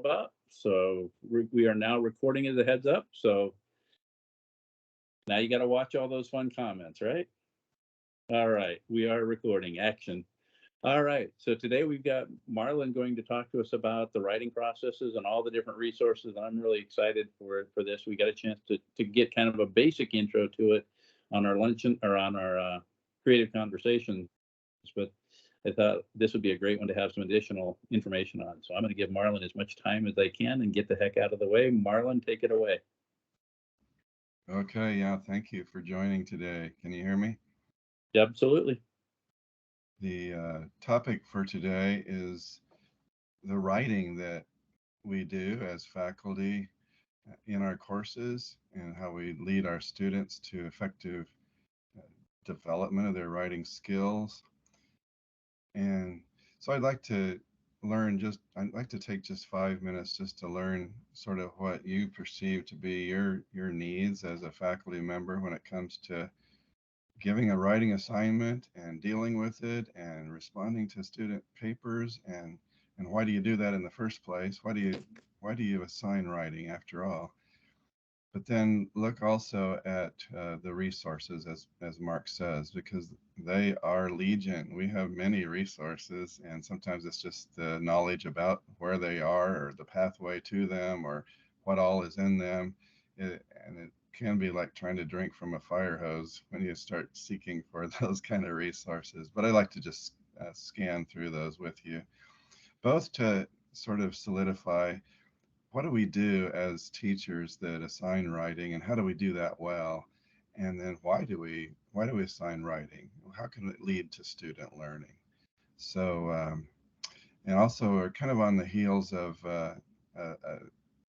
about. So we are now recording as a heads up. So now you got to watch all those fun comments, right? All right, we are recording. Action. All right, so today we've got Marlon going to talk to us about the writing processes and all the different resources. I'm really excited for this. We got a chance to get kind of a basic intro to it on our luncheon or on our creative conversations, but I thought this would be a great one to have some additional information on. So I'm going to give Marlon as much time as I can and get the heck out of the way. Marlon, take it away. Okay, yeah, thank you for joining today. Can you hear me? Absolutely. The topic for today is the writing that we do as faculty in our courses and how we lead our students to effective development of their writing skills. And so I'd like to take just 5 minutes just to learn sort of what you perceive to be your needs as a faculty member when it comes to giving a writing assignment and dealing with it and responding to student papers, and why do you do that in the first place? Why do you assign writing after all? But then look also at the resources, as Mark says, because they are legion. We have many resources, and sometimes it's just the knowledge about where they are or the pathway to them or what all is in them. And it can be like trying to drink from a fire hose when you start seeking for those kind of resources. But I like to just scan through those with you, both to sort of solidify what do we do as teachers that assign writing, and how do we do that well? And then why do we assign writing? How can it lead to student learning? So and also we're kind of on the heels of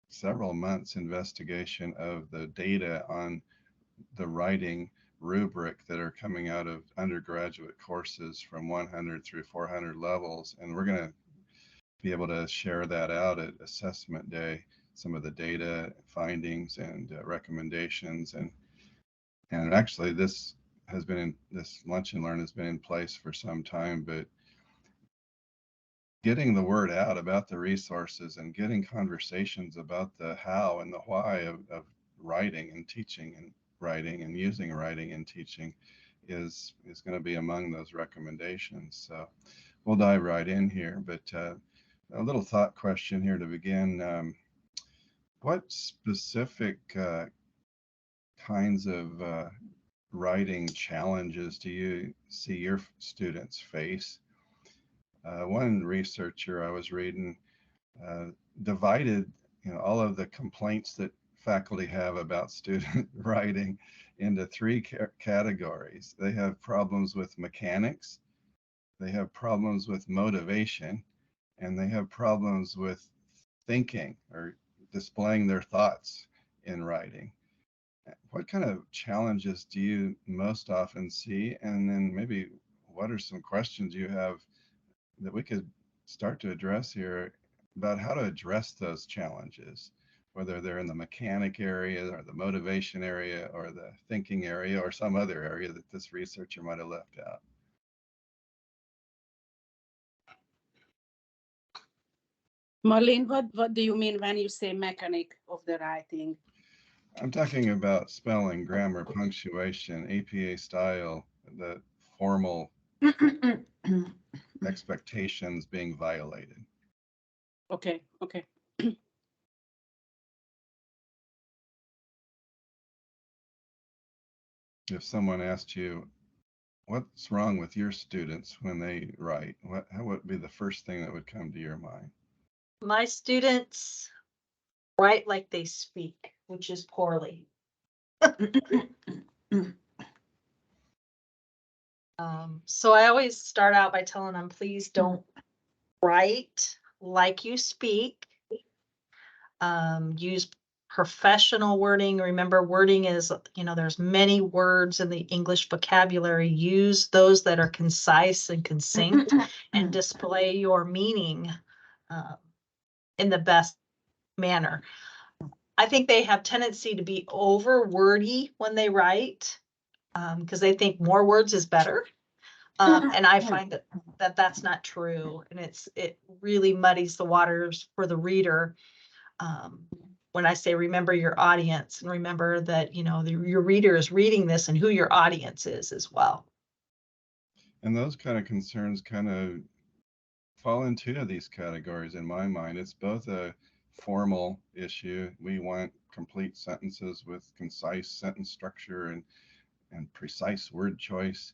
several months investigation of the data on the writing rubric that are coming out of undergraduate courses from 100 through 400 levels, and we're going to be able to share that out at assessment day, some of the data findings and recommendations. And actually this lunch and learn has been in place for some time, but getting the word out about the resources and getting conversations about the how and the why of writing and teaching and writing and using writing and teaching is going to be among those recommendations. So we'll dive right in here, but a little thought question here to begin. What specific kinds of writing challenges do you see your students face? One researcher I was reading divided all of the complaints that faculty have about student writing into three categories. They have problems with mechanics, they have problems with motivation, and they have problems with thinking or displaying their thoughts in writing. What kind of challenges do you most often see? And then maybe what are some questions you have that we could start to address here about how to address those challenges, whether they're in the mechanic area or the motivation area or the thinking area or some other area that this researcher might have left out? Marlene, what do you mean when you say mechanic of the writing? I'm talking about spelling, grammar, punctuation, APA style, the formal expectations being violated. Okay. If someone asked you, what's wrong with your students when they write, what would be the first thing that would come to your mind? My students write like they speak, which is poorly. So I always start out by telling them, please don't write like you speak. Use professional wording. Remember, wording is, there's many words in the English vocabulary. Use those that are concise and succinct and display your meaning in the best manner. I think they have tendency to be over wordy when they write because they think more words is better. And I find that that's not true, and it really muddies the waters for the reader. When I say remember your audience, and remember that, you know, your reader is reading this and who your audience is as well. And those kind of concerns kind of fall in two of these categories in my mind. It's both a formal issue. We want complete sentences with concise sentence structure and precise word choice.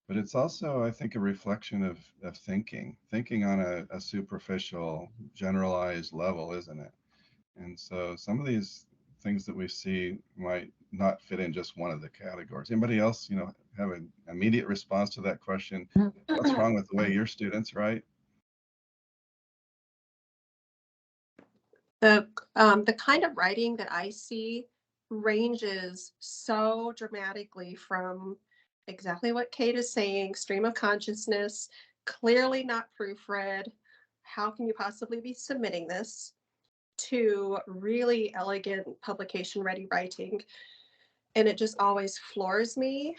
But it's also, I think, a reflection of thinking on a superficial, generalized level, isn't it? And so some of these things that we see might not fit in just one of the categories. Anybody else, you know, have an immediate response to that question? What's wrong with the way your students write? The kind of writing that I see ranges so dramatically from exactly what Kate is saying, stream of consciousness, clearly not proofread. How can you possibly be submitting this? To really elegant publication ready writing. And it just always floors me.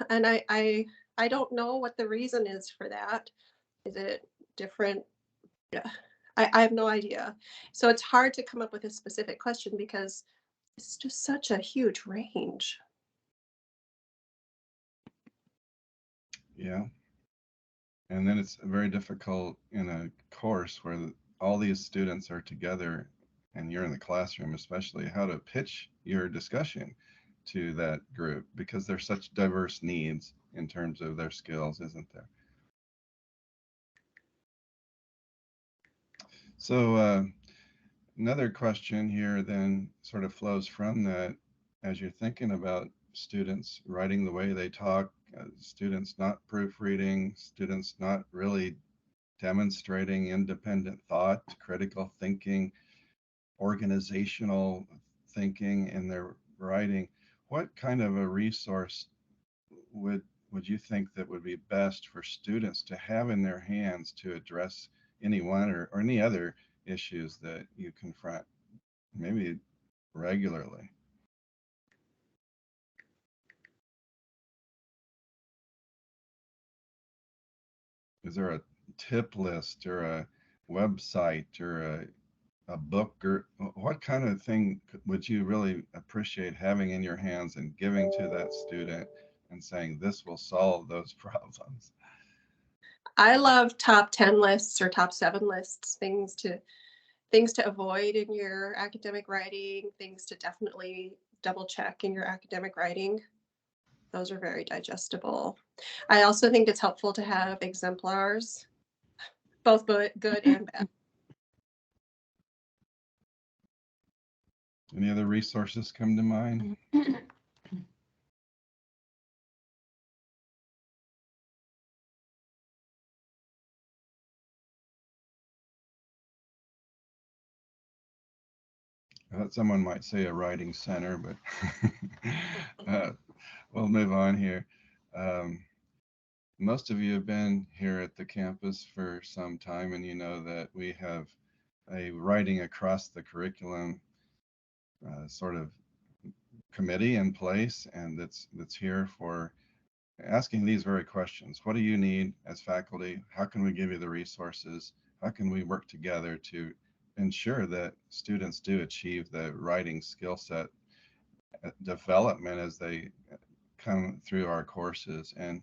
And I don't know what the reason is for that. Is it different? Yeah. I have no idea. So it's hard to come up with a specific question because it's just such a huge range. Yeah. And then it's very difficult in a course where all these students are together and you're in the classroom, especially how to pitch your discussion to that group because there's such diverse needs in terms of their skills, isn't there? So another question here then sort of flows from that as you're thinking about students writing the way they talk, students not proofreading, students not really demonstrating independent thought, critical thinking, organizational thinking in their writing. What kind of a resource would you think that would be best for students to have in their hands to address any one or any other issues that you confront maybe regularly? Is there a tip list or a website or a book, or what kind of thing would you really appreciate having in your hands and giving to that student and saying this will solve those problems? I love top 10 lists or top 7 lists, things to avoid in your academic writing, things to definitely double check in your academic writing. Those are very digestible. I also think it's helpful to have exemplars, both good and bad. Any other resources come to mind? Someone might say a writing center, but we'll move on here. Most of you have been here at the campus for some time, and you know that we have a writing across the curriculum sort of committee in place, and that's here for asking these very questions. What do you need as faculty? How can we give you the resources? How can we work together to ensure that students do achieve the writing skill set development as they come through our courses? And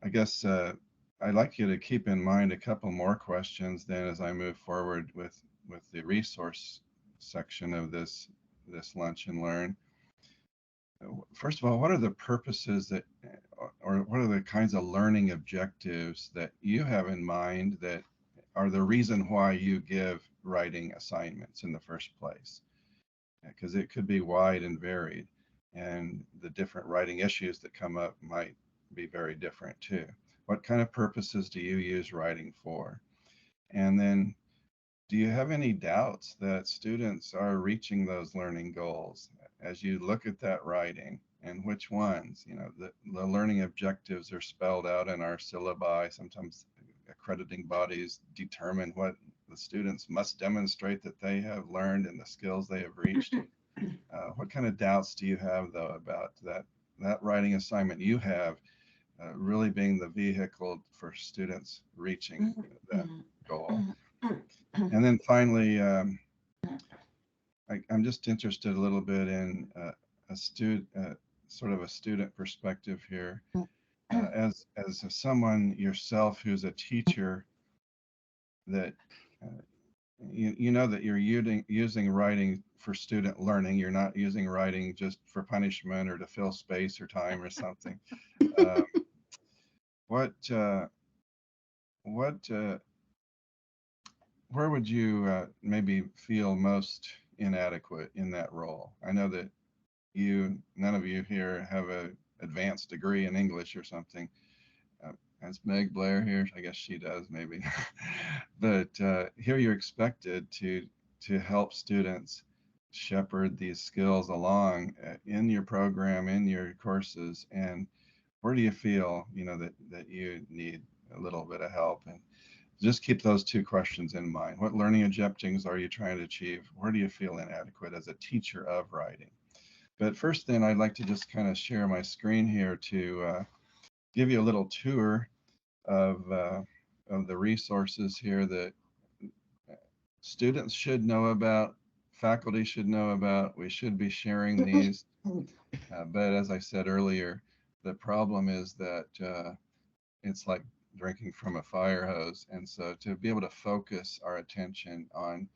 I guess I'd like you to keep in mind a couple more questions then as I move forward with the resource section of this Lunch and Learn. First of all, what are the purposes that, or what are the kinds of learning objectives that you have in mind that are the reason why you give writing assignments in the first place? Because it could be wide and varied, and the different writing issues that come up might be very different too. What kind of purposes do you use writing for? And then, do you have any doubts that students are reaching those learning goals as you look at that writing, and which ones? You know, the learning objectives are spelled out in our syllabi. Sometimes accrediting bodies determine what the students must demonstrate that they have learned and the skills they have reached. What kind of doubts do you have though about that writing assignment you have really being the vehicle for students reaching that goal. And then finally, I'm just interested a little bit in sort of a student perspective here. As someone yourself who's a teacher, that you know that you're using writing for student learning. You're not using writing just for punishment or to fill space or time or something. Where would you maybe feel most inadequate in that role? I know that none of you here have an advanced degree in English or something. That's Meg Blair here. I guess she does maybe. But here you're expected to help students shepherd these skills along in your program, in your courses. And where do you feel, that you need a little bit of help? And just keep those two questions in mind. What learning objectives are you trying to achieve? Where do you feel inadequate as a teacher of writing? But first then, I'd like to just kind of share my screen here to give you a little tour of the resources here that students should know about, faculty should know about. We should be sharing these. But as I said earlier, the problem is that it's like drinking from a fire hose. And so to be able to focus our attention on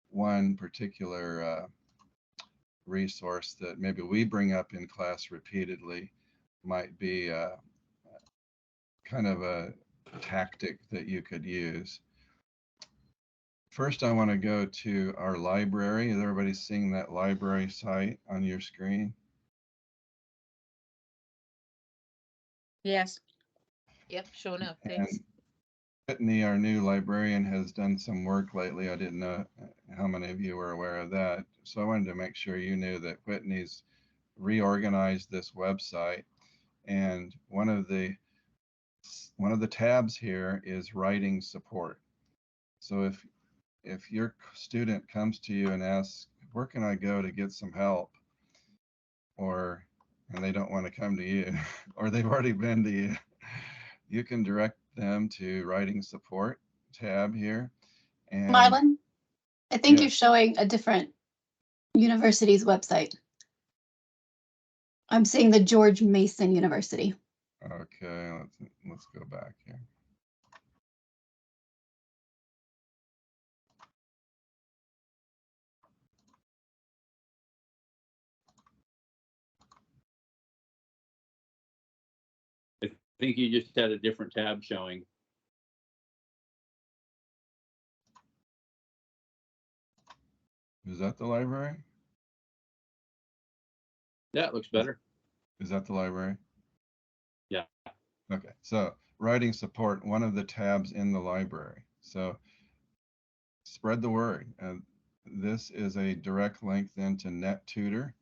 one particular resource that maybe we bring up in class repeatedly might be kind of a tactic that you could use. First, I want to go to our library. Is everybody seeing that library site on your screen? Yes. Yep, showing up. And Thanks. Whitney, our new librarian, has done some work lately. I didn't know how many of you were aware of that. So I wanted to make sure you knew that Whitney's reorganized this website. And one of the tabs here is writing support. So if your student comes to you and asks, where can I go to get some help? And they don't want to come to you, or they've already been to you, you can direct them to writing support tab here. And Marlon, I think Yeah. you're showing a different university's website. I'm seeing the George Mason University. Okay, let's go back here. I think you just had a different tab showing. Is that the library? Yeah, it looks better. Is that the library? Yeah. Okay, so writing support, one of the tabs in the library. So spread the word. This is a direct link then to NetTutor.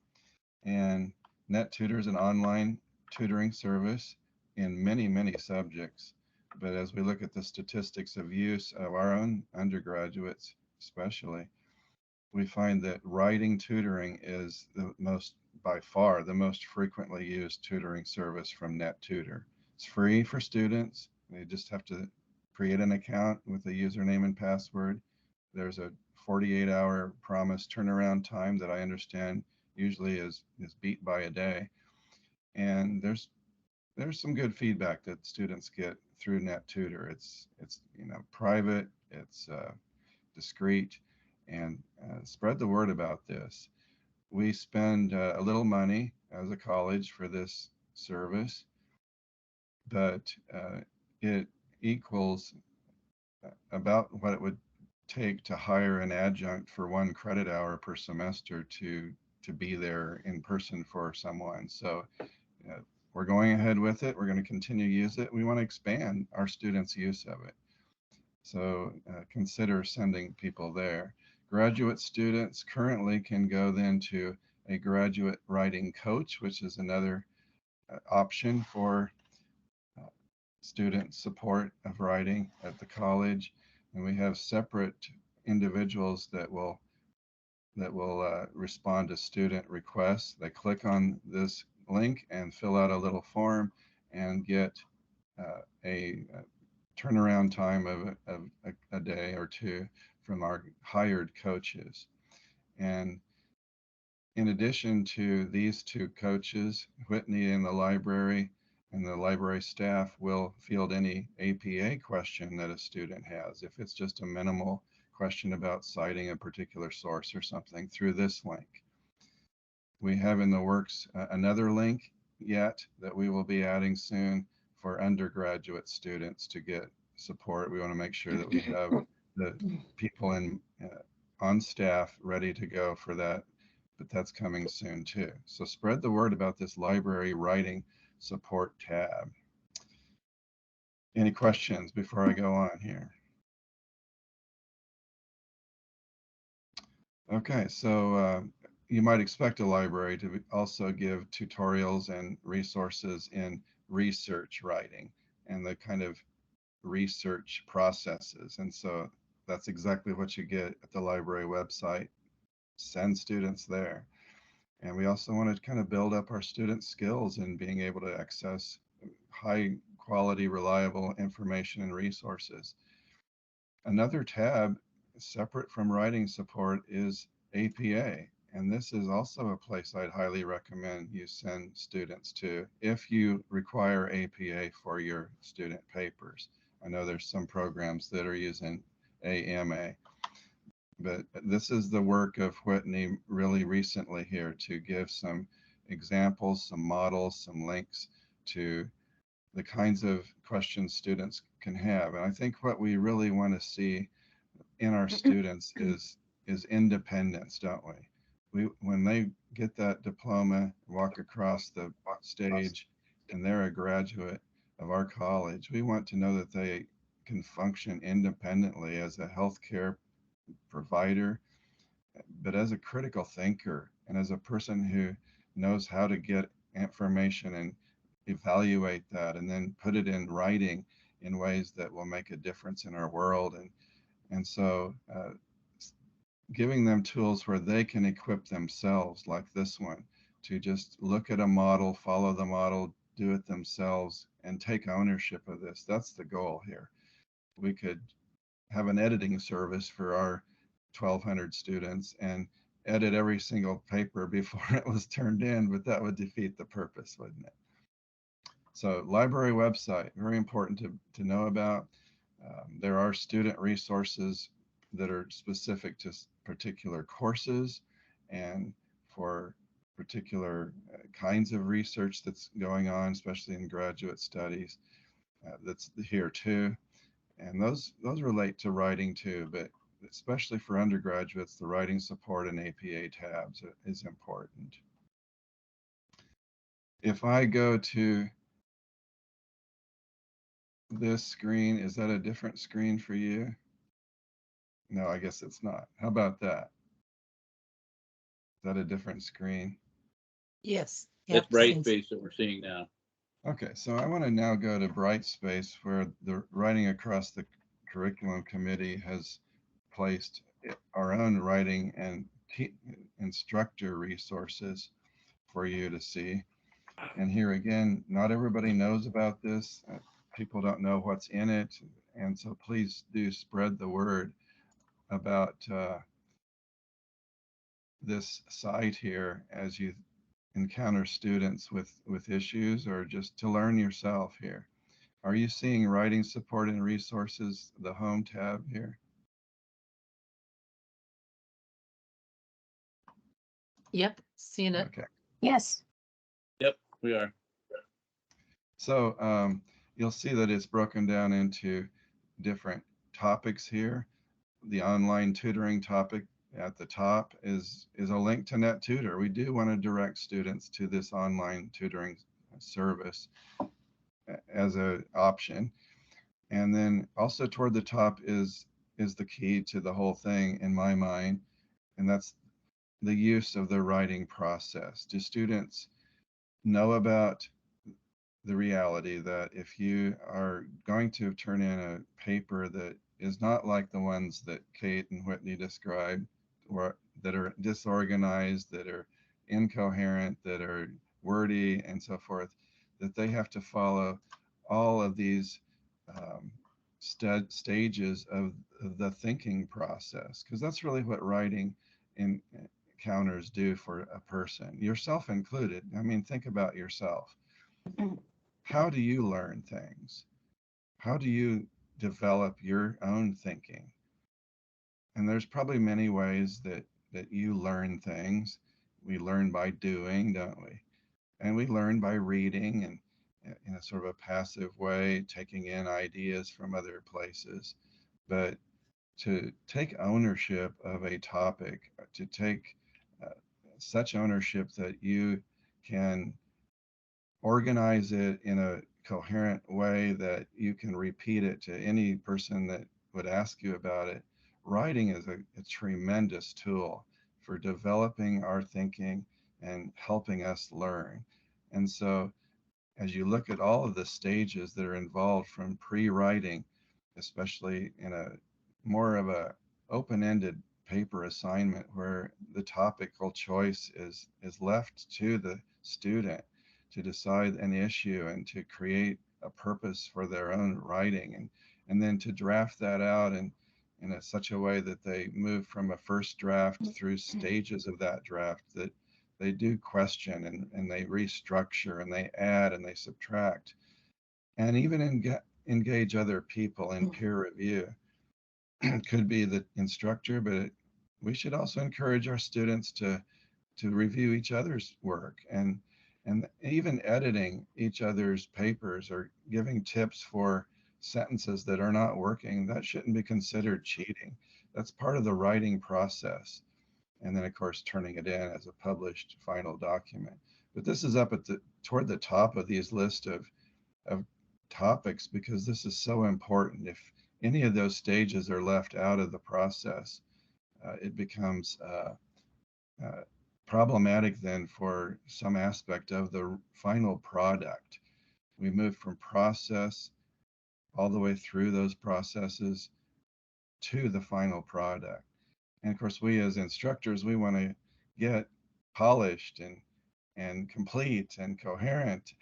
And NetTutor is an online tutoring service in many, many subjects. But as we look at the statistics of use of our own undergraduates, especially, we find that writing tutoring is by far the most frequently used tutoring service from NetTutor. It's free for students. They just have to create an account with a username and password. There's a 48-hour promised turnaround time that I understand usually is beat by a day. And there's some good feedback that students get through NetTutor. It's private, it's discreet, and spread the word about this. We spend a little money as a college for this service, but it equals about what it would take to hire an adjunct for 1 credit hour per semester to be there in person for someone. So we're going ahead with it. We're going to continue to use it. We want to expand our students' use of it. So consider sending people there. Graduate students currently can go then to a graduate writing coach, which is another option for student support of writing at the college. And we have separate individuals that will respond to student requests. They click on this link and fill out a little form and get a turnaround time of a day or two from our hired coaches. And in addition to these two coaches, Whitney in the library and the library staff will field any APA question that a student has. If it's just a minimal question about citing a particular source or something, through this link. We have in the works another link yet that we will be adding soon for undergraduate students to get support. We want to make sure that we have the people on staff ready to go for that, but that's coming soon too. So spread the word about this library writing support tab. Any questions before I go on here? Okay, so you might expect a library to also give tutorials and resources in research writing and the kind of research processes. And so that's exactly what you get at the library website. Send students there. And we also want to kind of build up our student skills in being able to access high quality, reliable information and resources. Another tab separate from writing support is APA. And this is also a place I'd highly recommend you send students to if you require APA for your student papers. I know there's some programs that are using AMA, but this is the work of Whitney really recently here to give some examples, some models, some links to the kinds of questions students can have. And I think what we really want to see in our students is independence, don't we? When they get that diploma, walk across the stage, and they're a graduate of our college, we want to know that they can function independently as a healthcare provider, but as a critical thinker and as a person who knows how to get information and evaluate that and then put it in writing in ways that will make a difference in our world. And so giving them tools where they can equip themselves, like this one, to just look at a model, follow the model, do it themselves, and take ownership of this. That's the goal here. We could have an editing service for our 1,200 students and edit every single paper before it was turned in, but that would defeat the purpose, wouldn't it? So library website, very important to know about. There are student resources that are specific to particular courses and for particular kinds of research that's going on, especially in graduate studies. That's here too. And those relate to writing too, but especially for undergraduates, the writing support and APA tabs is important. If I go to this screen, is that a different screen for you? No, I guess it's not. How about that? Is that a different screen? Yes. That's Yep, same. Brightspace that we're seeing now. Okay, so I want to now go to Brightspace, where the Writing Across the Curriculum Committee has placed our own writing and instructor resources for you to see. And here again, not everybody knows about this. People don't know what's in it. And so please do spread the word about this site here as you encounter students with issues or just to learn yourself here. Are you seeing writing support and resources, the home tab here? Yep, seen it. Okay. Yes. Yep, we are. So you'll see that it's broken down into different topics here. The online tutoring topic at the top is a link to NetTutor. We do want to direct students to this online tutoring service as an option. And then also toward the top is the key to the whole thing in my mind, and that's the use of the writing process. Do students know about the reality that if you are going to turn in a paper that is not like the ones that Kate and Whitney described, or that are disorganized, that are incoherent, that are wordy and so forth, that they have to follow all of these stages of the thinking process, because that's really what writing encounters do for a person, yourself included. I mean, think about yourself. How do you learn things? How do you develop your own thinking? And there's probably many ways that you learn things. We learn by doing, don't we? And we learn by reading and in a sort of a passive way, taking in ideas from other places. But to take ownership of a topic, to take such ownership that you can organize it in a coherent way that you can repeat it to any person that would ask you about it. Writing is a tremendous tool for developing our thinking and helping us learn. And so as you look at all of the stages that are involved from pre-writing, especially in a more of a open-ended paper assignment where the topical choice is left to the student to decide an issue and to create a purpose for their own writing, and then to draft that out in such a way that they move from a first draft through stages of that draft, that they do question and they restructure and they add and they subtract, and even engage other people in peer review. It could be the instructor, but we should also encourage our students to review each other's work, and even editing each other's papers or giving tips for sentences that are not working. That shouldn't be considered cheating. That's part of the writing process. And then of course turning it in as a published final document. But this is up at toward the top of these list of topics, because this is so important. If any of those stages are left out of the process, it becomes problematic then for some aspect of the final product. We move from process all the way through those processes to the final product. And of course, we as instructors, we want to get polished and complete and coherent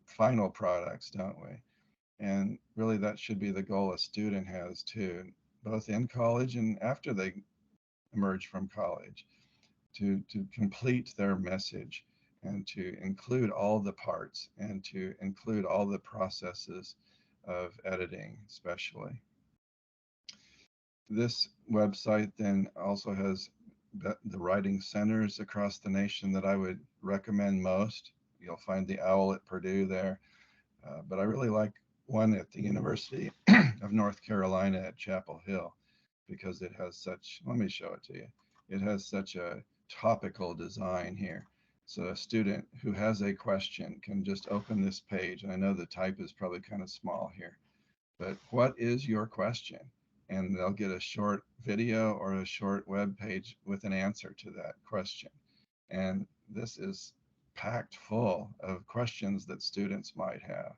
final products, don't we? And really that should be the goal a student has too, both in college and after they emerge from college, to complete their message and to include all the parts and to include all the processes of editing, especially. This website then also has the writing centers across the nation that I would recommend most. You'll find the OWL at Purdue there, but I really like one at the University of North Carolina at Chapel Hill, because it has such, let me show it to you. It has such a topical design here. So a student who has a question can just open this page. And I know the type is probably kind of small here, but what is your question? And they'll get a short video or a short web page with an answer to that question. And this is packed full of questions that students might have.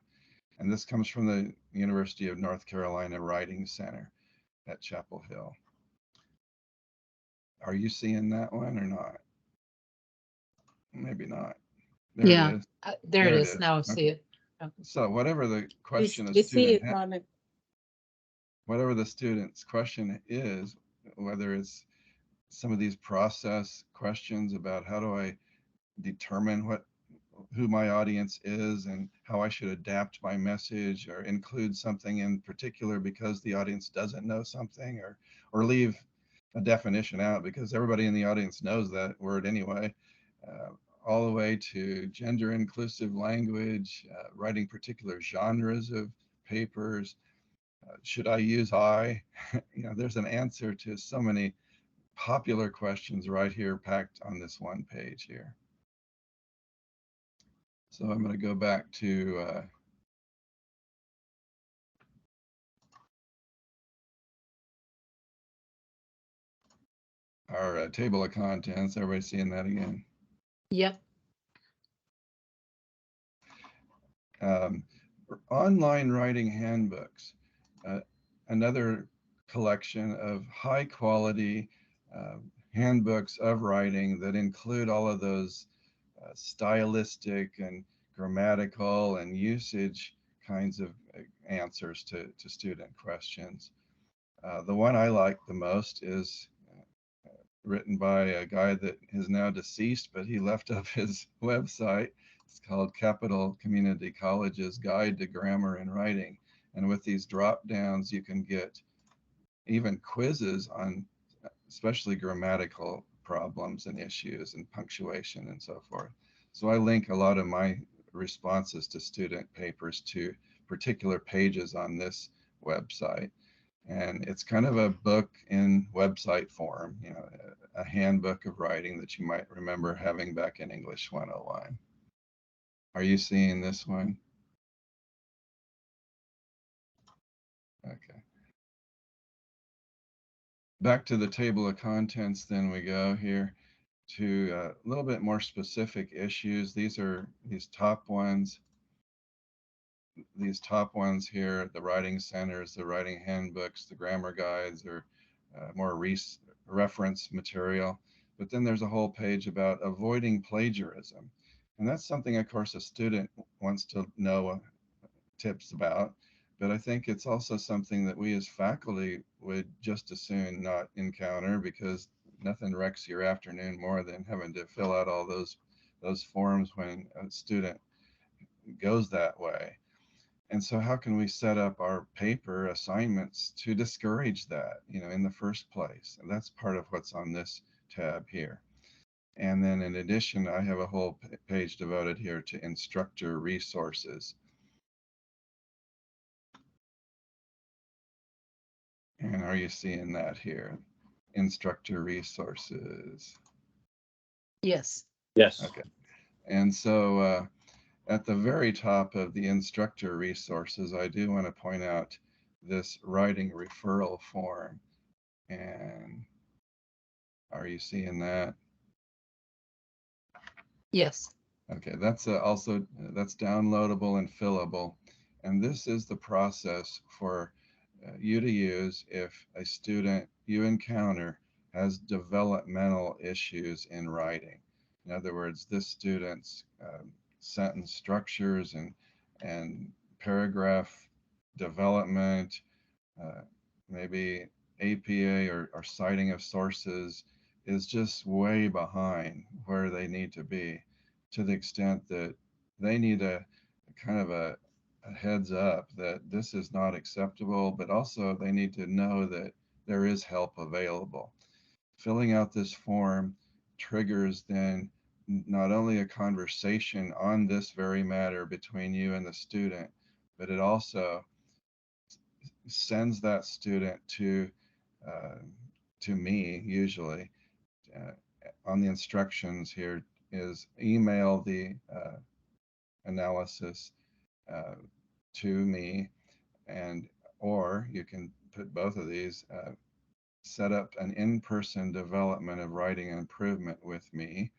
And this comes from the University of North Carolina Writing Center at Chapel Hill. Are you seeing that one or not? Maybe not. There Yeah, it is. there it is. Now I see it. So whatever the question We a see student it, Marlene. whatever the student's question is, whether it's some of these process questions about how do I determine who my audience is and how I should adapt my message or include something in particular because the audience doesn't know something, or leave a definition out because everybody in the audience knows that word anyway, all the way to gender inclusive language, writing particular genres of papers. Should I use I? There's an answer to so many popular questions right here packed on this one page here. So I'm going to go back to our table of contents. Everybody seeing that again? Yep. Online writing handbooks, another collection of high quality handbooks of writing that include all of those stylistic and grammatical and usage kinds of answers to student questions. The one I like the most is written by a guy that is now deceased, but he left up his website. It's called Capital Community College's Guide to Grammar and Writing. And with these drop downs, you can get even quizzes on especially grammatical problems and issues and punctuation and so forth. So I link a lot of my responses to student papers to particular pages on this website. And it's kind of a book in website form, you know, a handbook of writing that you might remember having back in English 101. Are you seeing this one? Okay. Back to the table of contents, then we go here to a little bit more specific issues. These are these top ones. These top ones here, the writing centers, the writing handbooks, the grammar guides, or more reference material. But then there's a whole page about avoiding plagiarism. And that's something, of course, a student wants to know tips about. But I think it's also something that we as faculty would just as soon not encounter, because nothing wrecks your afternoon more than having to fill out all those forms when a student goes that way. And so how can we set up our paper assignments to discourage that, you know, in the first place? And that's part of what's on this tab here. And then in addition, I have a whole page devoted here to instructor resources. And are you seeing that here? Instructor resources. Yes. Yes. Okay. And so at the very top of the instructor resources, I do want to point out this writing referral form. And are you seeing that? Yes. Okay, that's also that's downloadable and fillable. And this is the process for you to use if a student you encounter has developmental issues in writing. In other words, this student's sentence structures and paragraph development, maybe APA or citing of sources is just way behind where they need to be, to the extent that they need a kind of a heads up that this is not acceptable, but also they need to know that there is help available. Filling out this form triggers then not only a conversation on this very matter between you and the student, but it also sends that student uh, to me usually. On the instructions here is email the analysis to me, and or you can put both of these, set up an in-person development of writing and improvement with me.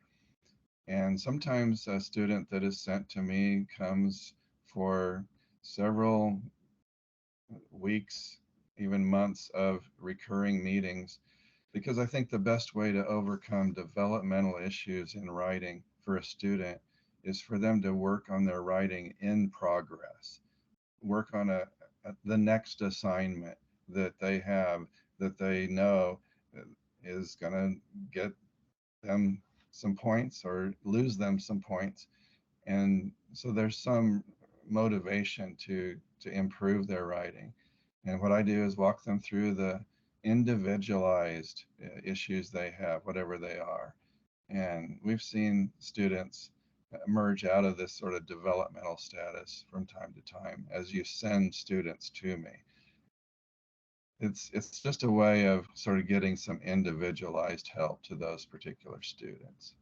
And sometimes a student that is sent to me comes for several weeks, even months of recurring meetings, because I think the best way to overcome developmental issues in writing for a student is for them to work on their writing in progress, work on the next assignment that they have that they know is going to get them some points or lose them some points. And so there's some motivation to improve their writing. And what I do is walk them through the individualized issues they have, whatever they are. And we've seen students emerge out of this sort of developmental status from time to time as you send students to me. It's just a way of sort of getting some individualized help to those particular students.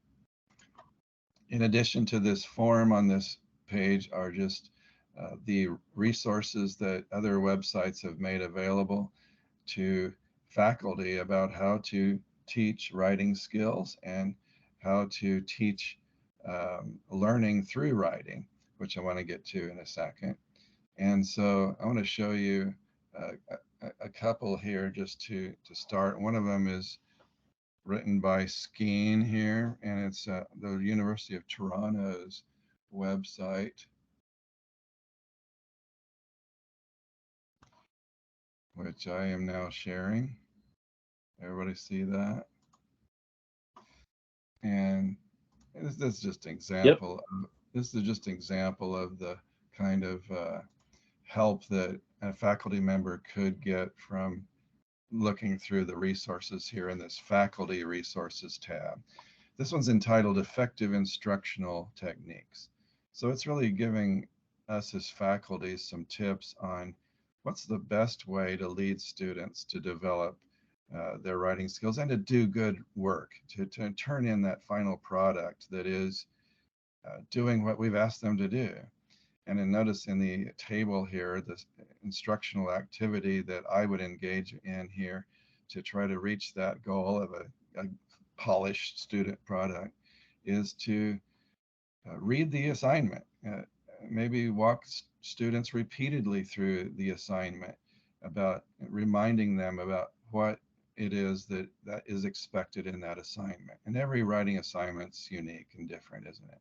In addition to this form on this page are just the resources that other websites have made available to faculty about how to teach writing skills and how to teach learning through writing, which I want to get to in a second. And so I want to show you a couple here just to start. One of them is written by Skeen here, and it's the University of Toronto's website. which I am now sharing. Everybody see that? And this is just an example. This is just an example of the kind of help that a faculty member could get from looking through the resources here in this faculty resources tab. This one's entitled Effective Instructional Techniques. So it's really giving us as faculty some tips on what's the best way to lead students to develop their writing skills and to do good work, to turn in that final product that is doing what we've asked them to do. And then notice in the table here, this instructional activity that I would engage in here to try to reach that goal of a polished student product is to read the assignment. Maybe walk students repeatedly through the assignment, about reminding them about what it is that is expected in that assignment. And every writing assignment's unique and different, isn't it?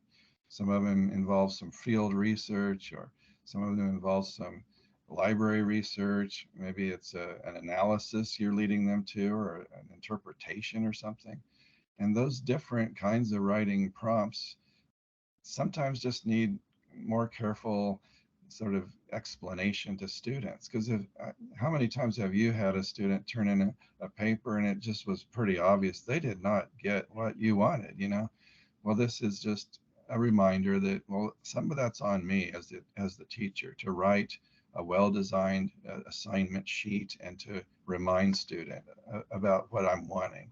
Some of them involve some field research, or some of them involve some library research. Maybe it's an analysis you're leading them to, or an interpretation or something. And those different kinds of writing prompts sometimes just need more careful sort of explanation to students. Because how many times have you had a student turn in a paper and it just was pretty obvious they did not get what you wanted, you know? Well, this is just a reminder that, well, some of that's on me as the teacher, to write a well-designed assignment sheet and to remind student about what I'm wanting.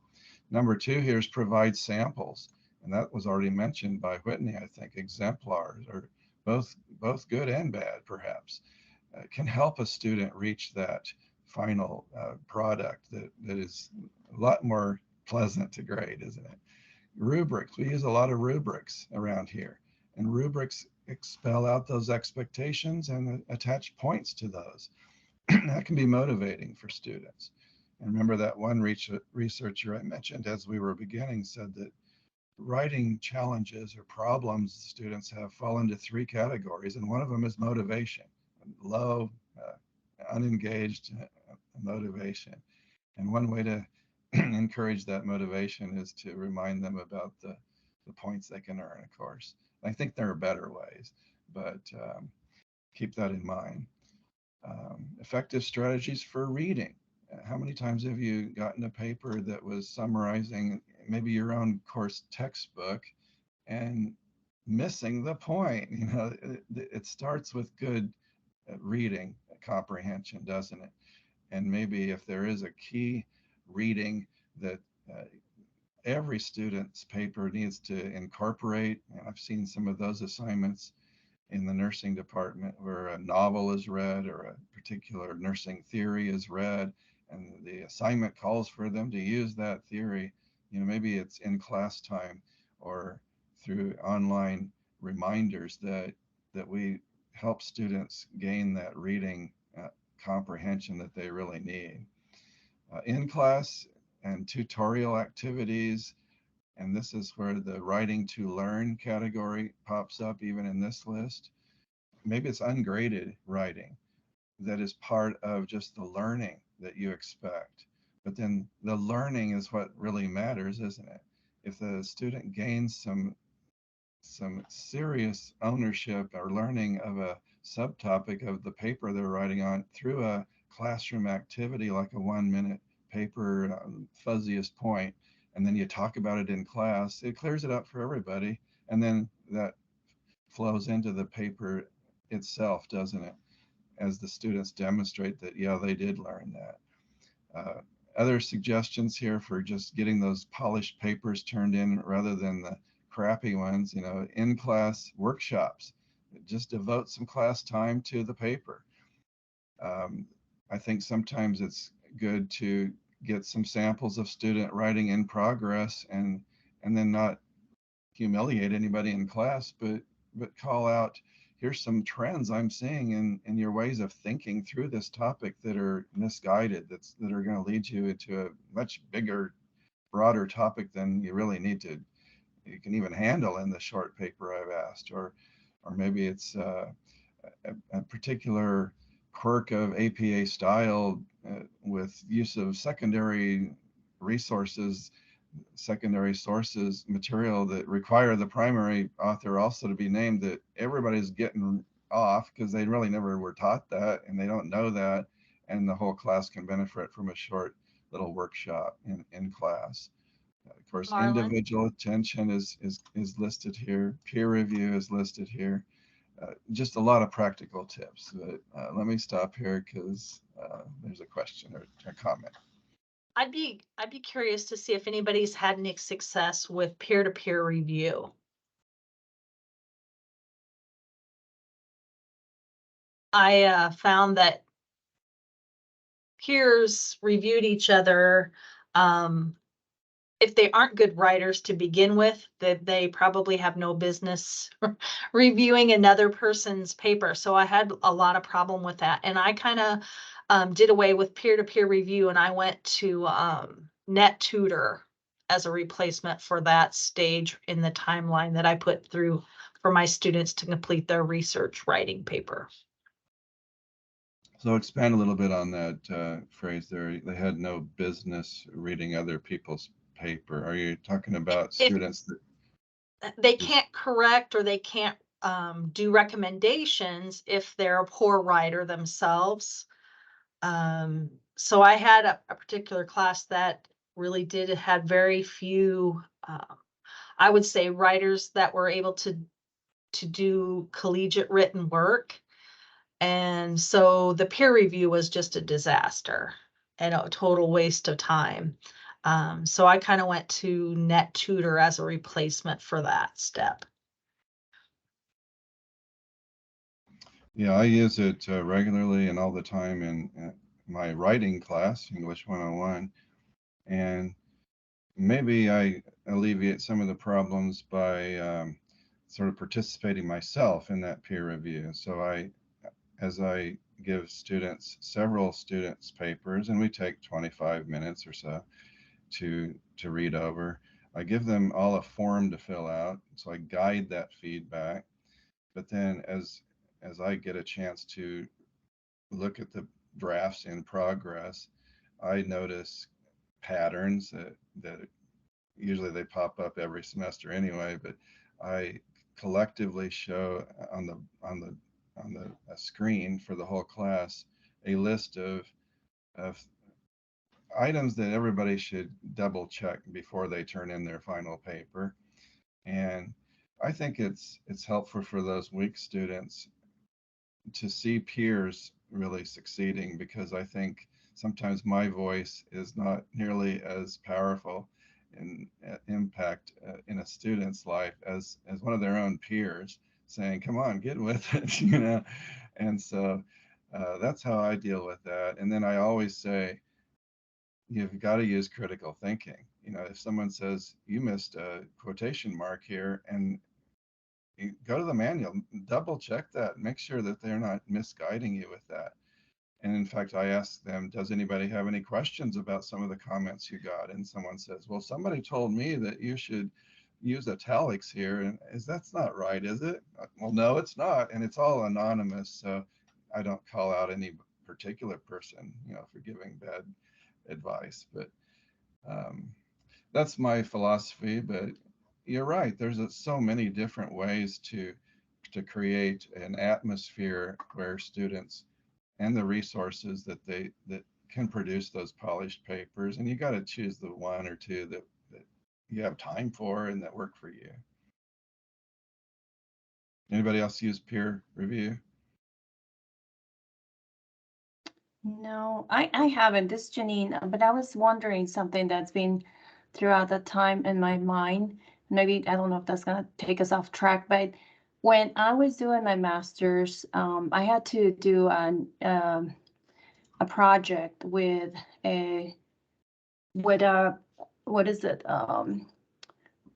Number two here is provide samples. And that was already mentioned by Whitney, I think. Exemplars, or both good and bad, perhaps, can help a student reach that final product that is a lot more pleasant to grade, isn't it? Rubrics, we use a lot of rubrics around here, and rubrics spell out those expectations and attach points to those. That can be motivating for students. And remember that one researcher I mentioned as we were beginning said that writing challenges or problems students have fall into three categories, and one of them is motivation. Low, unengaged motivation. And one way to encourage that motivation is to remind them about the points they can earn, of course. I think there are better ways, but keep that in mind. Effective strategies for reading. How many times have you gotten a paper that was summarizing maybe your own course textbook and missing the point? You know, it starts with good reading comprehension, doesn't it? And maybe if there is a key reading that every student's paper needs to incorporate, and I've seen some of those assignments in the nursing department where a novel is read or a particular nursing theory is read, and the assignment calls for them to use that theory. You know, maybe it's in class time or through online reminders that we help students gain that reading comprehension that they really need. In class and tutorial activities, and this is where the writing to learn category pops up even in this list. Maybe it's ungraded writing that is part of just the learning that you expect. But then the learning is what really matters, isn't it? If the student gains some serious ownership or learning of a subtopic of the paper they're writing on through a classroom activity like a 1-minute paper, fuzziest point, and then you talk about it in class, it clears it up for everybody. And then that flows into the paper itself, doesn't it? As the students demonstrate that, yeah, they did learn that. Other suggestions here for just getting those polished papers turned in rather than the crappy ones, you know, in-class workshops. Just devote some class time to the paper. I think sometimes it's good to get some samples of student writing in progress and then not humiliate anybody in class, but call out, here's some trends I'm seeing in your ways of thinking through this topic that are misguided, that are going to lead you into a much bigger, broader topic than you really need to, you can even handle in the short paper I've asked, or maybe it's a particular quirk of APA style with use of secondary resources, secondary sources, material that require the primary author also to be named, that everybody's getting off because they really never were taught that and they don't know that. And the whole class can benefit from a short little workshop in class. Of course, Marlon? individual attention is listed here. Peer review is listed here. Just a lot of practical tips. But let me stop here because there's a question or a comment. I'd be curious to see if anybody's had any success with peer-to-peer review. I found that peers reviewed each other. If they aren't good writers to begin with, that they probably have no business reviewing another person's paper. So I had a lot of problem with that. And I kind of did away with peer-to-peer review, and I went to NetTutor as a replacement for that stage in the timeline that I put through for my students to complete their research writing paper. So expand a little bit on that phrase there. They had no business reading other people's paper. Are you talking about students that they can't correct or they can't do recommendations if they're a poor writer themselves? So I had a particular class that really had very few, I would say, writers that were able to do collegiate written work. And so the peer review was just a disaster and a total waste of time. So I kind of went to NetTutor as a replacement for that step. Yeah, I use it regularly and all the time in my writing class, English 101. And maybe I alleviate some of the problems by sort of participating myself in that peer review. So as I give several students papers, and we take 25 minutes or so to read over, I give them all a form to fill out. So I guide that feedback. But then as I get a chance to look at the drafts in progress, I notice patterns that usually they pop up every semester anyway, but I collectively show on the screen for the whole class a list of items that everybody should double check before they turn in their final paper. And I think it's helpful for those weak students to see peers really succeeding, because I think sometimes my voice is not nearly as powerful in impact in a student's life as one of their own peers saying, come on, get with it, you know. And so that's how I deal with that. And then I always say, you've got to use critical thinking. You know, if someone says you missed a quotation mark here, and you go to the manual, double check that, make sure that they're not misguiding you with that. And in fact, I asked them, does anybody have any questions about some of the comments you got? And someone says, well, somebody told me that you should use italics here. And that's not right, is it? Well, no, it's not. And it's all anonymous. So I don't call out any particular person, you know, for giving bad advice. But that's my philosophy. But you're right. There's so many different ways to create an atmosphere where students and the resources that can produce those polished papers, and you got to choose the one or two that you have time for and that work for you. Anybody else use peer review? No, I haven't. This is Janine, but I was wondering something that's been throughout the time in my mind. Maybe, I don't know if that's gonna take us off track, but when I was doing my master's, I had to do a project with what is it?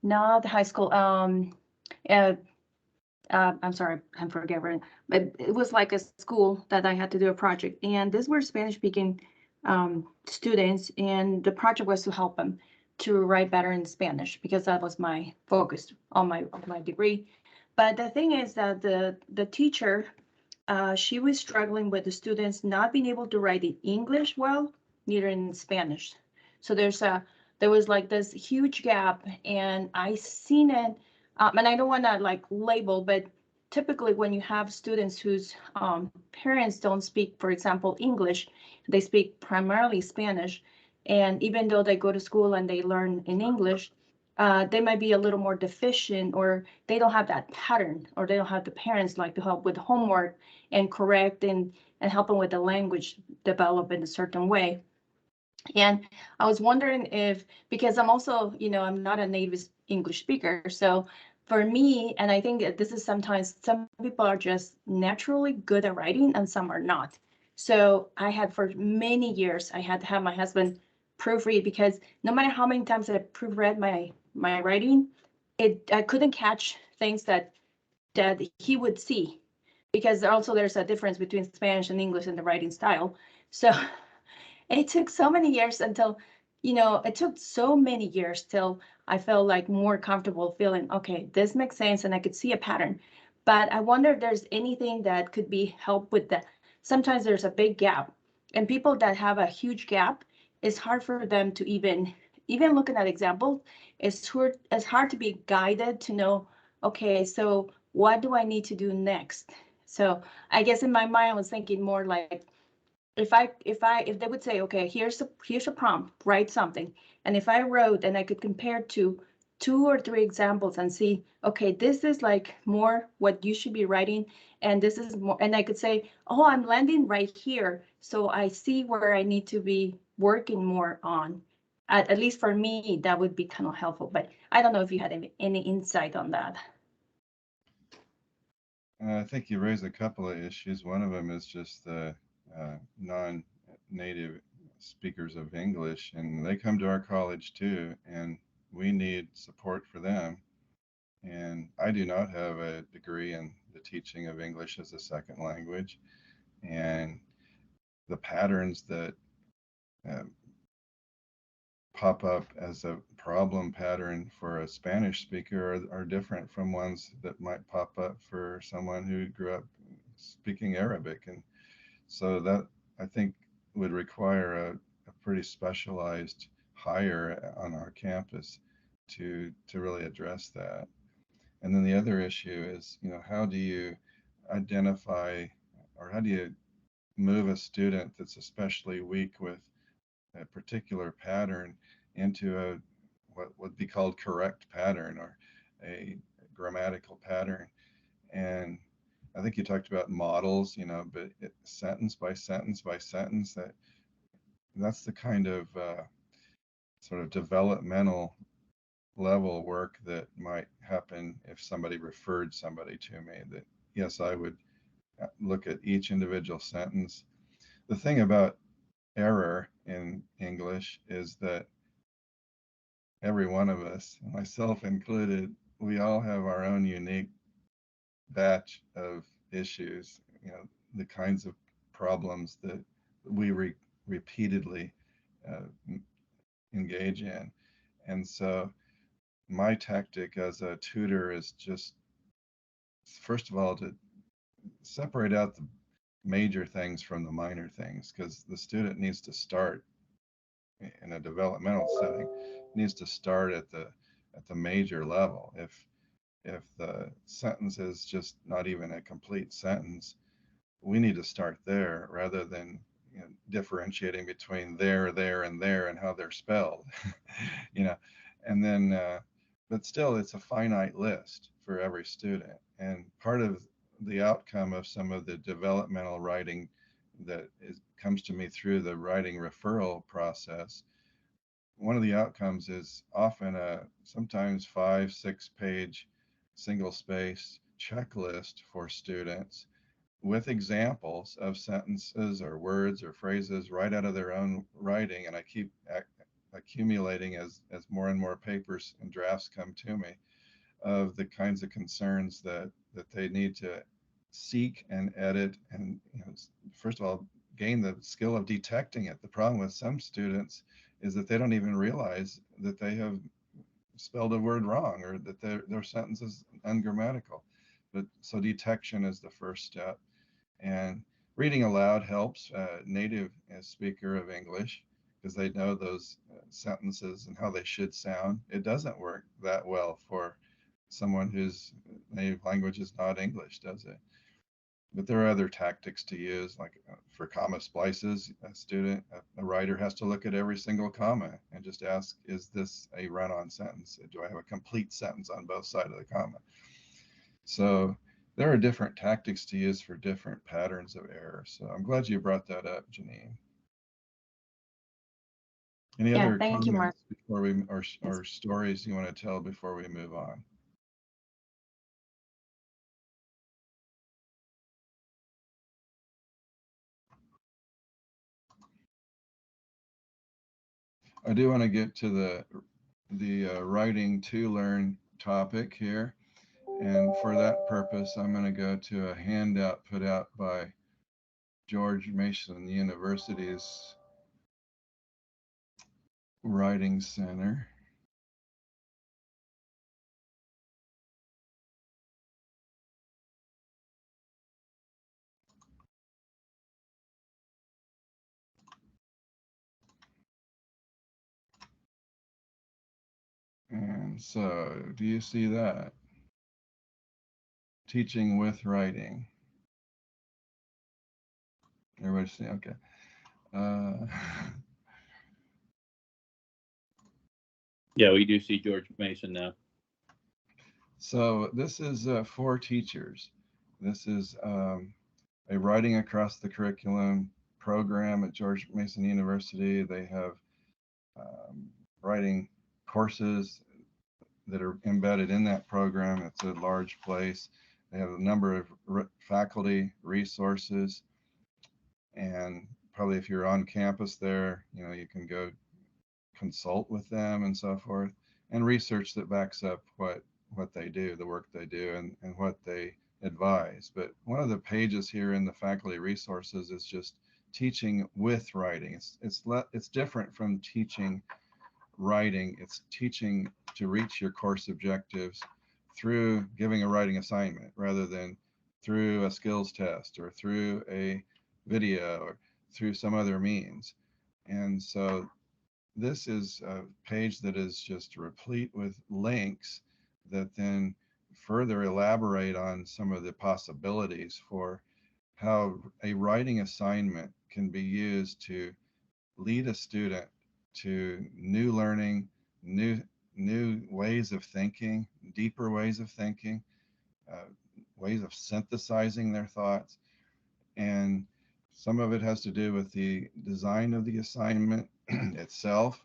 Not the high school, I'm sorry, I'm forgetting, but it was like a school that I had to do a project, and these were Spanish-speaking students, and the project was to help them to write better in Spanish, because that was my focus on my degree. But the thing is that the teacher she was struggling with the students not being able to write in English well, neither in Spanish. So there was like this huge gap, and I seen it, and I don't want to like label, but typically when you have students whose parents don't speak, for example, English, they speak primarily Spanish, and even though they go to school and they learn in English, they might be a little more deficient, or they don't have that pattern, or they don't have the parents like to help with homework and correct and help them with the language develop in a certain way. And I was wondering if, because I'm also, I'm not a native English speaker. So for me, and I think that this is sometimes some people are just naturally good at writing and some are not. So I had for many years, I had to have my husband proofread, because no matter how many times I proofread my writing, I couldn't catch things that he would see, because also there's a difference between Spanish and English in the writing style. So it took so many years until, it took so many years till I felt like more comfortable feeling, okay, this makes sense and I could see a pattern. But I wonder if there's anything that could be help with that. Sometimes there's a big gap, and people that have a huge gap, it's hard for them to even looking at examples, it's hard to be guided to know, okay, so what do I need to do next? So I guess in my mind, I was thinking more like, if they would say, okay, here's a prompt, write something. And if I wrote and I could compare to 2 or 3 examples and see, okay, this is like more what you should be writing. And this is more, and I could say, oh, I'm landing right here. So I see where I need to be working more on. At least for me, that would be kind of helpful, but I don't know if you had any insight on that. I think you raised a couple of issues. One of them is just the non-native speakers of English, and they come to our college too, and we need support for them. And I do not have a degree in the teaching of English as a second language, and the patterns that pop up as a problem pattern for a Spanish speaker are different from ones that might pop up for someone who grew up speaking Arabic. And so that, I think, would require a pretty specialized hire on our campus to really address that. And then the other issue is, how do you identify, or how do you move a student that's especially weak with a particular pattern into a what would be called correct pattern, or a grammatical pattern. And I think you talked about models, but sentence by sentence by sentence, that's the kind of sort of developmental level work that might happen if somebody referred somebody to me. That, yes, I would look at each individual sentence. The thing about error in English is that every one of us, myself included, we all have our own unique batch of issues, the kinds of problems that we repeatedly engage in. And so my tactic as a tutor is just, first of all, to separate out the major things from the minor things, because the student needs to start in a developmental setting, needs to start at the major level. If the sentence is just not even a complete sentence, we need to start there rather than differentiating between there, and there, and how they're spelled. And then but still, it's a finite list for every student. And part of the outcome of some of the developmental writing that comes to me through the writing referral process, one of the outcomes is often a sometimes 5-6 page single space checklist for students with examples of sentences or words or phrases right out of their own writing. And I keep accumulating as more and more papers and drafts come to me of the kinds of concerns that they need to seek and edit, and first of all, gain the skill of detecting it. The problem with some students is that they don't even realize that they have spelled a word wrong, or that their sentence is ungrammatical. But so detection is the first step. And reading aloud helps a native speaker of English because they know those sentences and how they should sound. It doesn't work that well for someone whose native language is not English, does it? But there are other tactics to use, like for comma splices, a writer has to look at every single comma and just ask, is this a run-on sentence? Do I have a complete sentence on both sides of the comma? So there are different tactics to use for different patterns of error. So I'm glad you brought that up, Janine. Any Yeah, other thank you, Mark. comments before we, or stories you want to tell before we move on? I do want to get to the writing to learn topic here. And for that purpose, I'm going to go to a handout put out by George Mason University's Writing Center. And so, do you see that? Teaching with writing. Everybody see? Okay. Yeah, we do see George Mason now. So this is for teachers. This is a writing across the curriculum program at George Mason University. They have writing courses that are embedded in that program. It's a large place. They have a number of faculty resources, and probably if you're on campus there, you can go consult with them and so forth, and research that backs up what they do, the work they do, and what they advise. But one of the pages here in the faculty resources is just teaching with writing. It's different from teaching writing. It's teaching to reach your course objectives through giving a writing assignment rather than through a skills test or through a video or through some other means. And so this is a page that is just replete with links that then further elaborate on some of the possibilities for how a writing assignment can be used to lead a student to new learning, new ways of thinking, deeper ways of thinking, uh, ways of synthesizing their thoughts. And some of it has to do with the design of the assignment itself,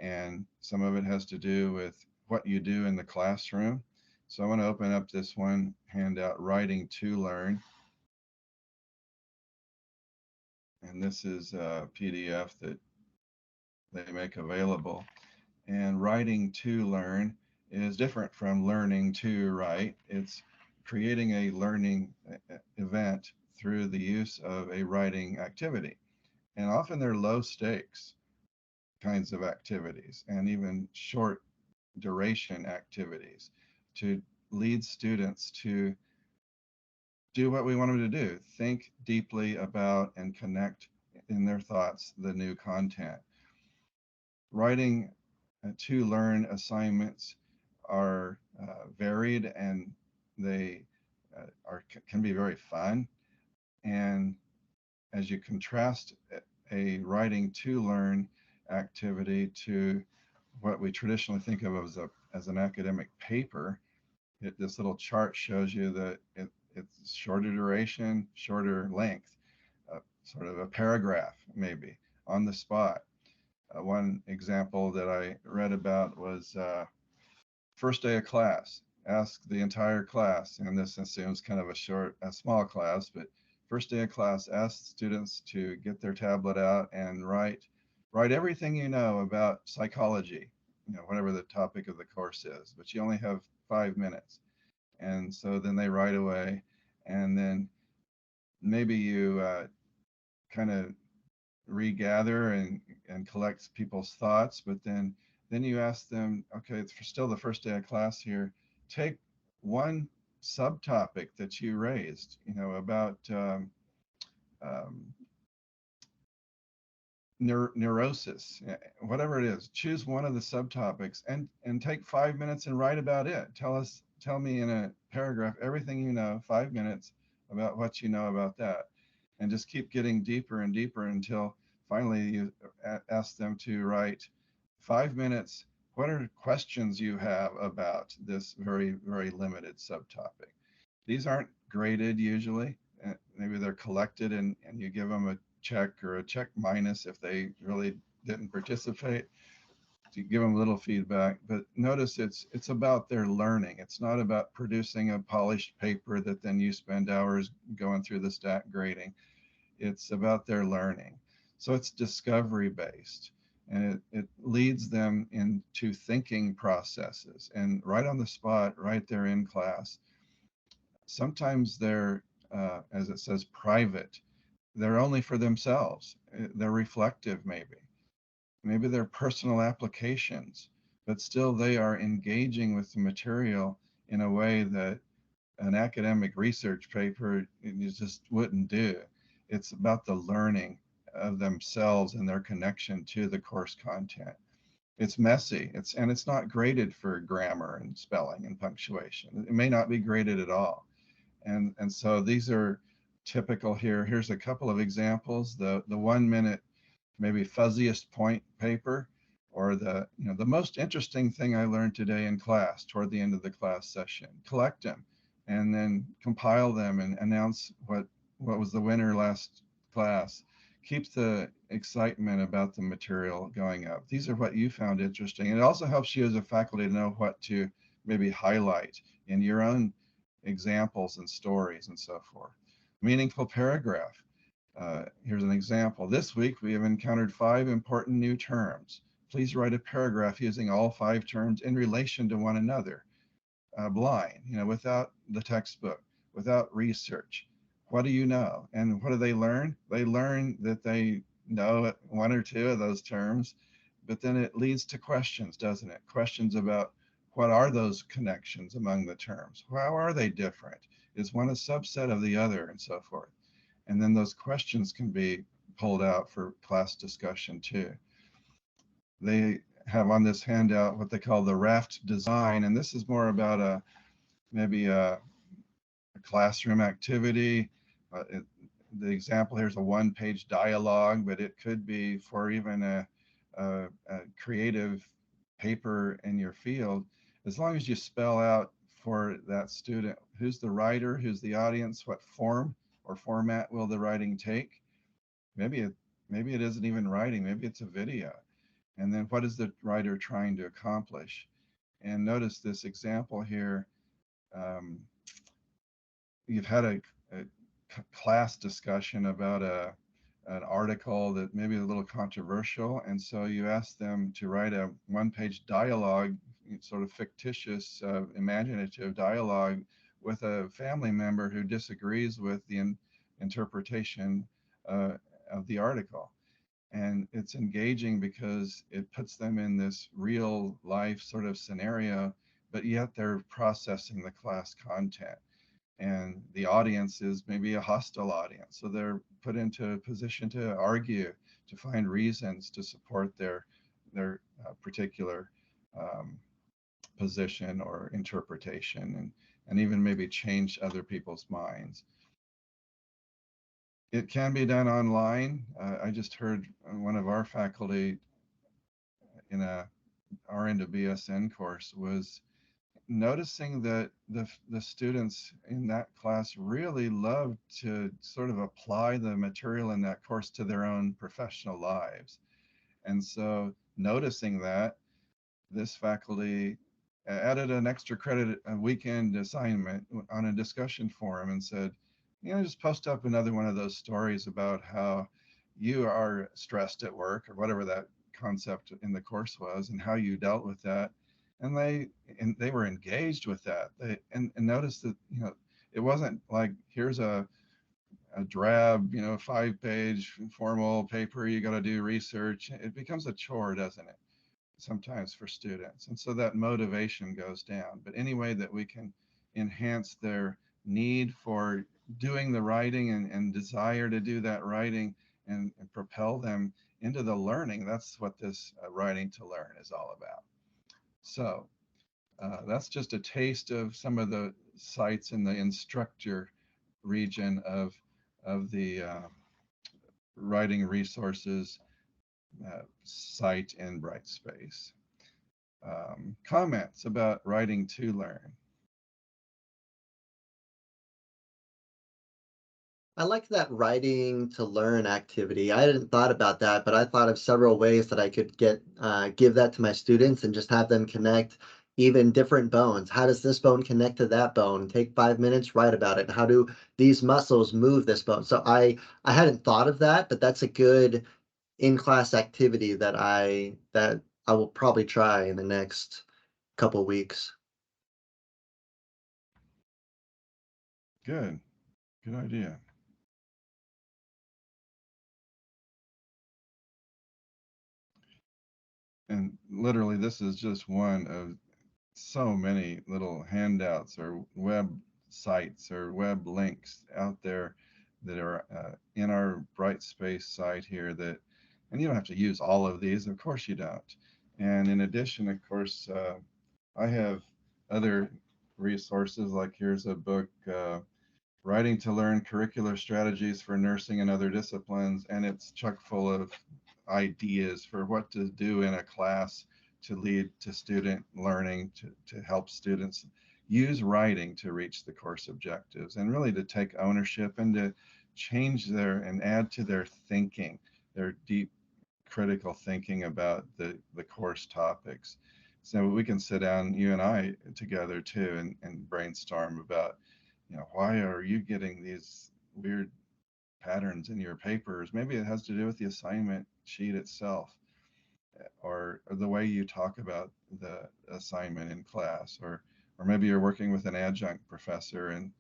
and some of it has to do with what you do in the classroom. So I want to open up this one handout, Writing to Learn. And this is a PDF that they make available. And Writing to Learn is different from learning to write. It's creating a learning event through the use of a writing activity. And often they're low stakes kinds of activities and even short duration activities to lead students to do what we want them to do, think deeply about and connect in their thoughts the new content. Writing to learn assignments are varied, and they can be very fun. And as you contrast a writing to learn activity to what we traditionally think of as an academic paper, this little chart shows you that it's shorter duration, shorter length, sort of a paragraph maybe on the spot. One example that I read about was first day of class. Ask the entire class, and this assumes kind of a small class, but first day of class, ask students to get their tablet out and write everything you know about psychology, whatever the topic of the course is, but you only have 5 minutes. And so then they write away, and then maybe you kind of regather and collect people's thoughts, but then you ask them, okay, it's still the first day of class here, take one subtopic that you raised, about um, neurosis, whatever it is. Choose one of the subtopics and take 5 minutes and write about it. Tell me in a paragraph everything you know, 5 minutes about what you know about that, and just keep getting deeper and deeper until finally you ask them to write 5 minutes. What are questions you have about this very, very limited subtopic? These aren't graded usually. Maybe they're collected and you give them a check or a check minus if they really didn't participate, to give them a little feedback. But notice it's about their learning. It's not about producing a polished paper that then you spend hours going through the stat grading. It's about their learning. So it's discovery based, and it leads them into thinking processes, and right on the spot, right there in class. Sometimes they're, as it says, private. They're only for themselves. They're reflective, maybe. Maybe they're personal applications, but still they are engaging with the material in a way that an academic research paper you just wouldn't do. It's about the learning of themselves and their connection to the course content. It's messy. It's not graded for grammar and spelling and punctuation. It may not be graded at all. And so these are typical here. Here's a couple of examples. The 1 minute, maybe fuzziest point paper, or the most interesting thing I learned today in class toward the end of the class session. Collect them and then compile them and announce what was the winner last class. Keep the excitement about the material going up. These are what you found interesting. And it also helps you as a faculty to know what to maybe highlight in your own examples and stories and so forth. Meaningful paragraph. Here's an example. This week we have encountered 5 important new terms. Please write a paragraph using all 5 terms in relation to one another. Blind, without the textbook, without research. What do you know? And what do they learn? They learn that they know 1 or 2 of those terms, but then it leads to questions, doesn't it? Questions about what are those connections among the terms? How are they different? Is one a subset of the other, and so forth? And then those questions can be pulled out for class discussion too. They have on this handout what they call the raft design, and this is more about maybe a classroom activity. The example here is a 1-page dialogue, but it could be for even a creative paper in your field, as long as you spell out for that student who's the writer, who's the audience, what form or format will the writing take. Maybe it isn't even writing, maybe it's a video. And then what is the writer trying to accomplish? And notice this example here. You've had a class discussion about an article that may be a little controversial, and so you ask them to write a 1-page dialogue, sort of fictitious, imaginative dialogue with a family member who disagrees with the interpretation of the article. And it's engaging because it puts them in this real life sort of scenario, but yet they're processing the class content. And the audience is maybe a hostile audience. So they're put into a position to argue, to find reasons to support their particular position or interpretation, and even maybe change other people's minds. It can be done online. I just heard one of our faculty in a RN to BSN course was noticing that the students in that class really loved to sort of apply the material in that course to their own professional lives. And so noticing that, this faculty added an extra credit, a weekend assignment on a discussion forum, and said, just post up another one of those stories about how you are stressed at work, or whatever that concept in the course was, and how you dealt with that. And they were engaged with that. And noticed that it wasn't like, here's a drab 5-page formal paper, you got to do research. It becomes a chore, doesn't it, sometimes for students? And so that motivation goes down. But any way that we can enhance their need for doing the writing and desire to do that writing and propel them into the learning. That's what this Writing to Learn is all about. So that's just a taste of some of the sites in the instructor region of the writing resources site in Brightspace. Comments about Writing to Learn? I like that Writing to Learn activity. I hadn't thought about that, but I thought of several ways that I could give that to my students and just have them connect even different bones. How does this bone connect to that bone? Take 5 minutes, write about it. How do these muscles move this bone? So I hadn't thought of that, but that's a good in-class activity that I will probably try in the next couple weeks. Good idea. And literally, this is just one of so many little handouts or web sites or web links out there that are in our Brightspace site here that, and you don't have to use all of these, of course you don't. And in addition, of course, I have other resources, like here's a book, Writing to Learn Curricular Strategies for Nursing and Other Disciplines, and it's chock full of ideas for what to do in a class to lead to student learning, to help students use writing to reach the course objectives, and really to take ownership and to change and add to their thinking, their deep critical thinking about the course topics. So we can sit down, you and I, together too, and brainstorm about, why are you getting these weird patterns in your papers? Maybe it has to do with the assignment sheet itself, or the way you talk about the assignment in class, or maybe you're working with an adjunct professor and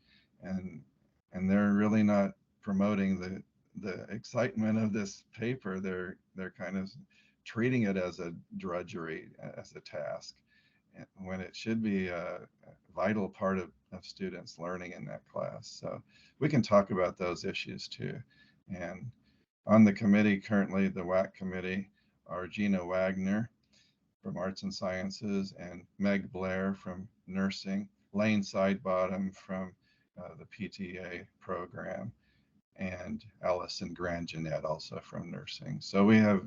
they're really not promoting the excitement of this paper. They're kind of treating it as a drudgery, as a task, when it should be a vital part of students learning in that class. So we can talk about those issues too. And on the committee currently, the WAC committee, are Gina Wagner from Arts and Sciences and Meg Blair from Nursing, Lane Sidebottom from the PTA program, and Allison Grangenet also from Nursing. So we have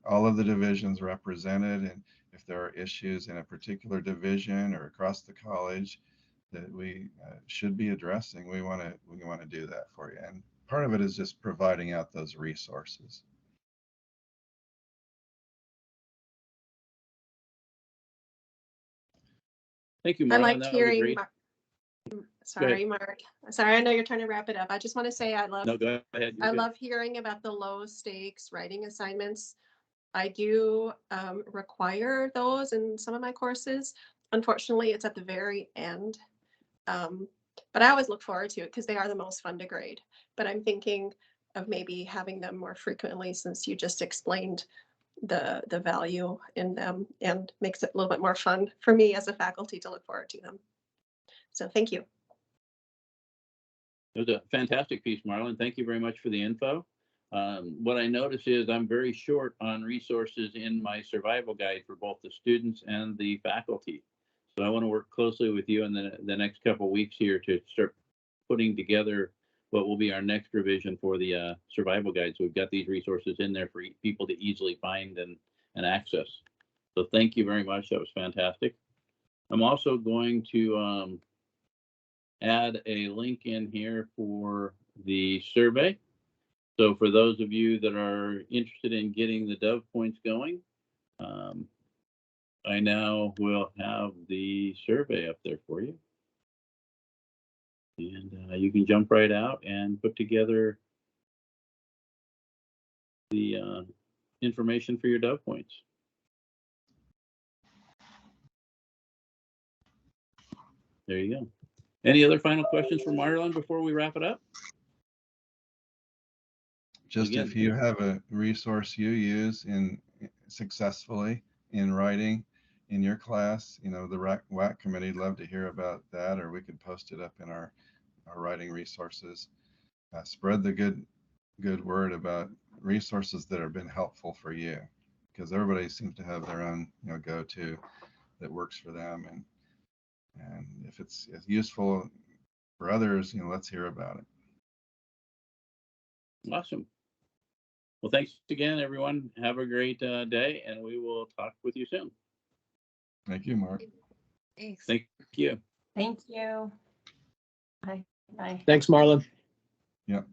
all of the divisions represented, and if there are issues in a particular division or across the college that we should be addressing, we want to do that for you. And part of it is just providing out those resources. Thank you, I Marlon. liked That was hearing, great. sorry, Mark. Sorry, I know you're trying to wrap it up. I just want to say I love No, go ahead. You're I good. love hearing about the low stakes writing assignments. I do require those in some of my courses. Unfortunately, it's at the very end. But I always look forward to it because they are the most fun to grade. But I'm thinking of maybe having them more frequently, since you just explained the value in them, and makes it a little bit more fun for me as a faculty to look forward to them. So thank you. It was a fantastic piece, Marlon. Thank you very much for the info. What I notice is I'm very short on resources in my survival guide for both the students and the faculty. So I want to work closely with you in the next couple of weeks here to start putting together what will be our next revision for the survival guide. So we've got these resources in there for people to easily find and access. So thank you very much. That was fantastic. I'm also going to add a link in here for the survey. So for those of you that are interested in getting the Dove points going, I now will have the survey up there for you. And you can jump right out and put together the information for your Dove points. There you go. Any other final questions for Marlon before we wrap it up? Just Again, if you have a resource you use successfully in writing in your class, you know, the WAC committee, love to hear about that, or we could post it up in our writing resources. Spread the good word about resources that have been helpful for you, because everybody seems to have their own, you know, go-to that works for them, and if it's useful for others, you know, let's hear about it. Awesome. Well, thanks again, everyone. Have a great day, and we will talk with you soon. Thank you, Mark. Thanks. Thank you. Thank you. Bye. Bye. Thanks, Marlon. Yep.